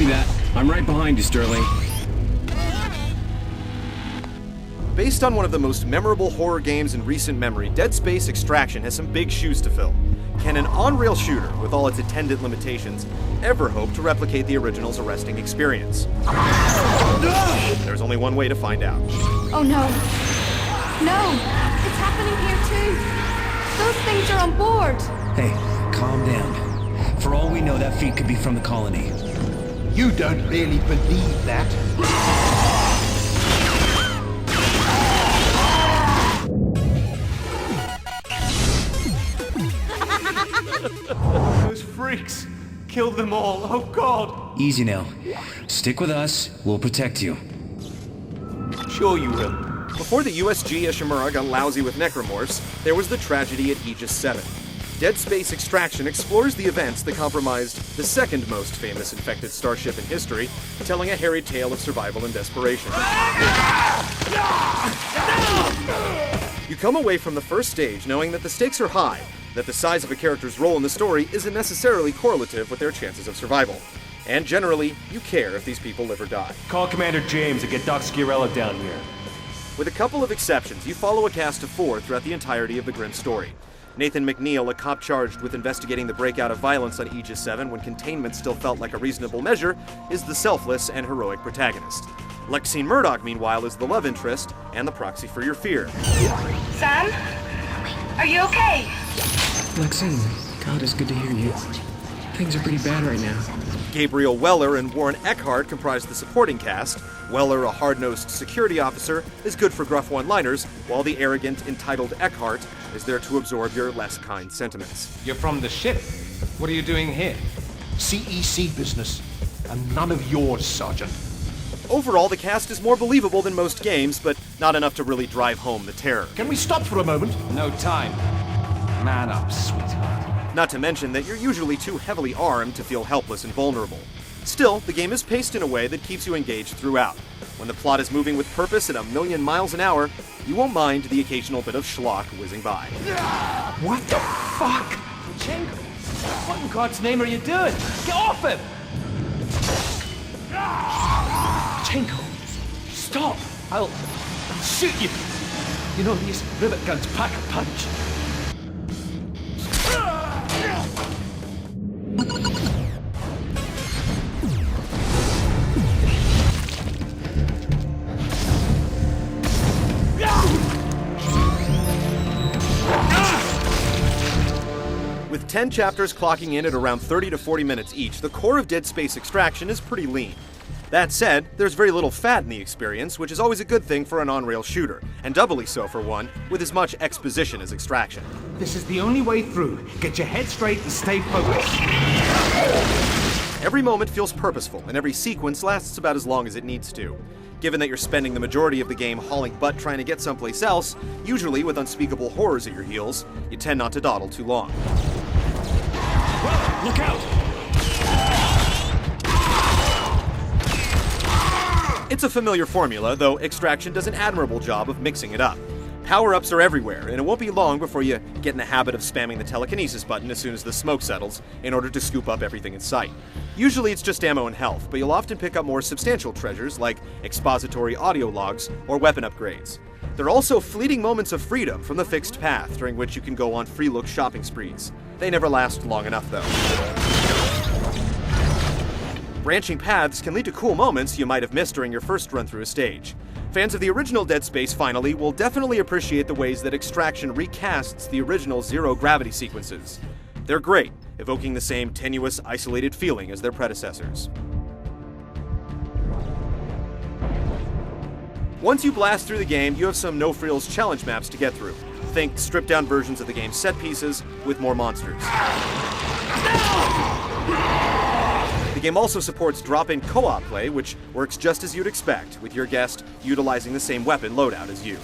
Copy that. I'm right behind you, Sterling. Based on one of the most memorable horror games in recent memory, Dead Space Extraction has some big shoes to fill. Can an on-rail shooter, with all its attendant limitations, ever hope to replicate the original's arresting experience? There's only one way to find out. Oh no. No! It's happening here too! Those things are on board! Hey, calm down. For all we know, that feed could be from the colony. You don't really believe that? Those freaks! Kill them all, oh god! Easy now. Stick with us, we'll protect you. Sure you will. Before the USG Ishimura got lousy with necromorphs, there was the tragedy at Aegis 7. Dead Space Extraction explores the events that compromised the second most famous infected starship in history, telling a harried tale of survival and desperation. You come away from the first stage knowing that the stakes are high, that the size of a character's role in the story isn't necessarily correlative with their chances of survival. And generally, you care if these people live or die. Call Commander James and get Doc Sciarella down here. With a couple of exceptions, you follow a cast of 4 throughout the entirety of the grim story. Nathan McNeil, a cop charged with investigating the breakout of violence on Aegis 7 when containment still felt like a reasonable measure, is the selfless and heroic protagonist. Lexine Murdoch, meanwhile, is the love interest and the proxy for your fear. Sam? Are you okay? Lexine, God, it's good to hear you. Things are pretty bad right now. Gabriel Weller and Warren Eckhart comprise the supporting cast. Weller, a hard-nosed security officer, is good for gruff one-liners, while the arrogant, entitled Eckhart is there to absorb your less kind sentiments. You're from the ship. What are you doing here? CEC business. And none of yours, Sergeant. Overall, the cast is more believable than most games, but not enough to really drive home the terror. Can we stop for a moment? No time. Man up, sweetheart. Not to mention that you're usually too heavily armed to feel helpless and vulnerable. Still, the game is paced in a way that keeps you engaged throughout. When the plot is moving with purpose at 1,000,000 miles an hour, you won't mind the occasional bit of schlock whizzing by. What the fuck? Chenko, what in God's name are you doing? Get off him! Chenko, stop! I'll shoot you! You know, these rivet guns pack a punch. With 10 chapters clocking in at around 30 to 40 minutes each, the core of Dead Space Extraction is pretty lean. That said, there's very little fat in the experience, which is always a good thing for an on-rail shooter, and doubly so for one with as much exposition as Extraction. This is the only way through. Get your head straight and stay focused. Every moment feels purposeful, and every sequence lasts about as long as it needs to. Given that you're spending the majority of the game hauling butt trying to get someplace else, usually with unspeakable horrors at your heels, you tend not to dawdle too long. Well, look out! It's a familiar formula, though Extraction does an admirable job of mixing it up. Power-ups are everywhere, and it won't be long before you get in the habit of spamming the telekinesis button as soon as the smoke settles in order to scoop up everything in sight. Usually it's just ammo and health, but you'll often pick up more substantial treasures like expository audio logs or weapon upgrades. There are also fleeting moments of freedom from the fixed path during which you can go on free-look shopping sprees. They never last long enough, though. Branching paths can lead to cool moments you might have missed during your first run through a stage. Fans of the original Dead Space, finally, will definitely appreciate the ways that Extraction recasts the original zero-gravity sequences. They're great, evoking the same tenuous, isolated feeling as their predecessors. Once you blast through the game, you have some no-frills challenge maps to get through. Think stripped-down versions of the game's set pieces with more monsters. The game also supports drop-in co-op play, which works just as you'd expect, with your guest utilizing the same weapon loadout as you.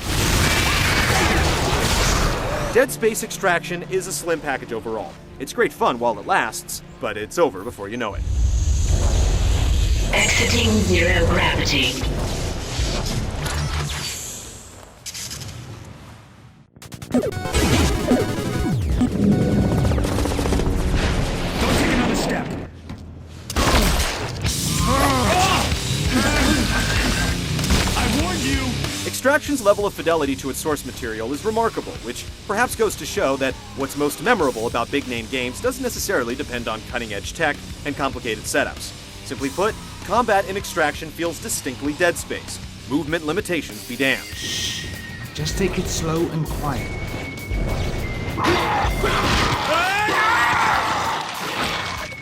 Dead Space Extraction is a slim package overall. It's great fun while it lasts, but it's over before you know it. Exiting zero gravity. Don't take another step. Extraction's level of fidelity to its source material is remarkable, which perhaps goes to show that what's most memorable about big-name games doesn't necessarily depend on cutting-edge tech and complicated setups. Simply put, combat in Extraction feels distinctly Dead Space. Movement limitations be damned. Just take it slow and quiet.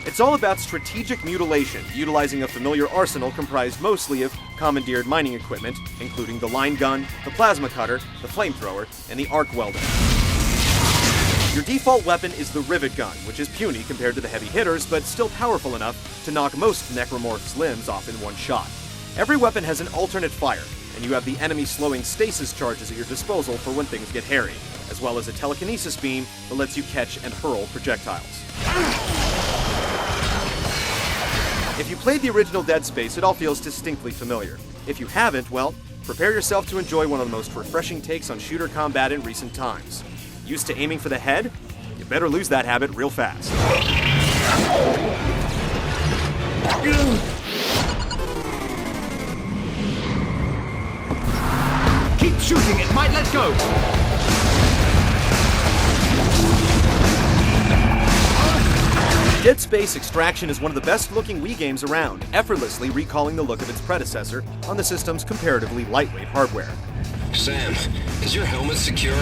It's all about strategic mutilation, utilizing a familiar arsenal comprised mostly of commandeered mining equipment, including the line gun, the plasma cutter, the flamethrower, and the arc welder. Your default weapon is the rivet gun, which is puny compared to the heavy hitters, but still powerful enough to knock most necromorphs' limbs off in one shot. Every weapon has an alternate fire, and you have the enemy slowing stasis charges at your disposal for when things get hairy, as well as a telekinesis beam that lets you catch and hurl projectiles. If you played the original Dead Space, it all feels distinctly familiar. If you haven't, well, prepare yourself to enjoy one of the most refreshing takes on shooter combat in recent times. Used to aiming for the head? You better lose that habit real fast. Keep shooting, it might let go! Dead Space Extraction is one of the best-looking Wii games around, effortlessly recalling the look of its predecessor on the system's comparatively lightweight hardware. Sam, is your helmet secure?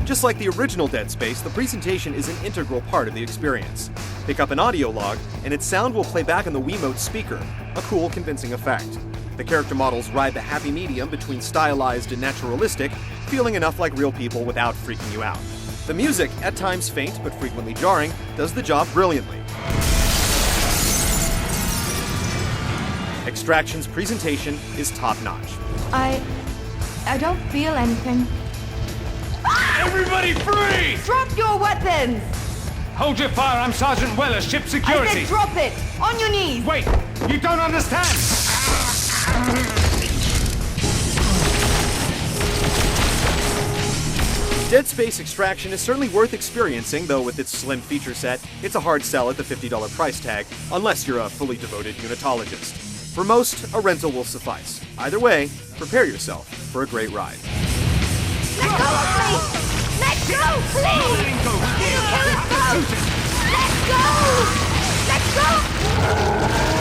Just like the original Dead Space, the presentation is an integral part of the experience. Pick up an audio log, and its sound will play back on the Wiimote speaker, a cool, convincing effect. The character models ride the happy medium between stylized and naturalistic, feeling enough like real people without freaking you out. The music, at times faint but frequently jarring, does the job brilliantly. Extraction's presentation is top-notch. I don't feel anything. Everybody free! Drop your weapons! Hold your fire, I'm Sergeant Weller, ship I security. said drop it! On your knees! Wait, you don't understand! Dead Space Extraction is certainly worth experiencing, though with its slim feature set, it's a hard sell at the $50 price tag, unless you're a fully devoted unitologist. For most, a rental will suffice. Either way, prepare yourself for a great ride. Let go of me! Let go, please! You kill us both! Let go! Let go!